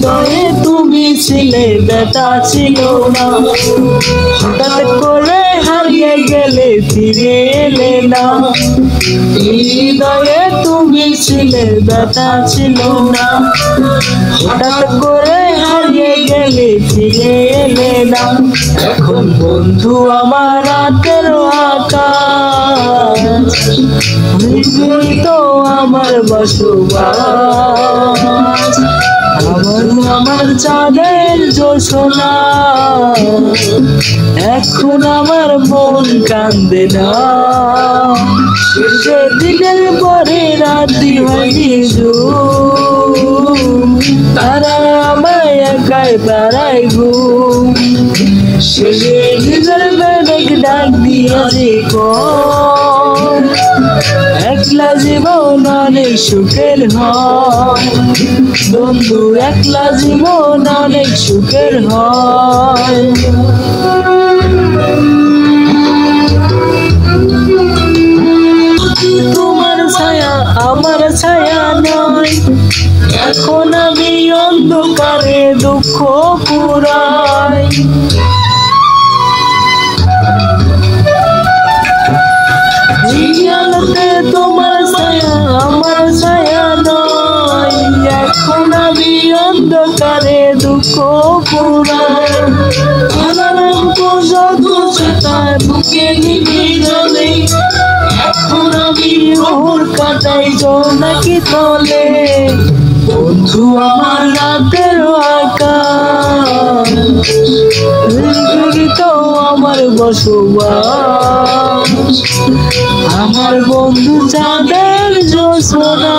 হৃদয়ে তুমি ছিলে, ব্যথা ছিল না। হঠাৎ করে হারিয়ে গেলে, ফিরে এলে না। হৃদয়ে তুমি ছিলে, ব্যথা ছিল না। হঠাৎ করে হারিয়ে গেলে, ফিরে এলে না। এখন বন্ধু আমার রাতের আকাশ, তুমি তো আমার বসবাস। আমার চাঁদের জোছনা, এখন আমার মন কান্দে না। সেদিনের পরে রাতি হয়নি তারা আমায় একাই তারাই ঘুম। শেষে নিজের বেডেক ডাক দিয়েছে কম, একলা জীবন অনেক সুখের হয় বন্ধু, একলা জীবন অনেক সুখের হয়। তোমার ছায়া আমার ছায়া নয়, এখন আমি অন্ধকারে দুঃখ পুরাই। আলোতে তোমার ছায়া আমার ছায়া নয়, এখন আমি অন্ধকারে দুঃখ পুরাই। বুকে নিবি জলে, এখন আমি ওর কাটাই জোনাকি তলে। বন্ধু আমার রাতের আকাশ, তো আমার বসবাস। আমার বন্ধু চাঁদের জোছনা,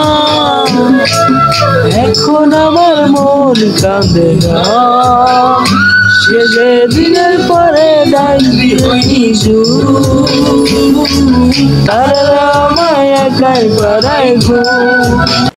এখন আমার মন কাঁদে না। সে দিনের পরে ডাকবি হয়নি তারা আমায় একাই পাড়ায় ঘুম।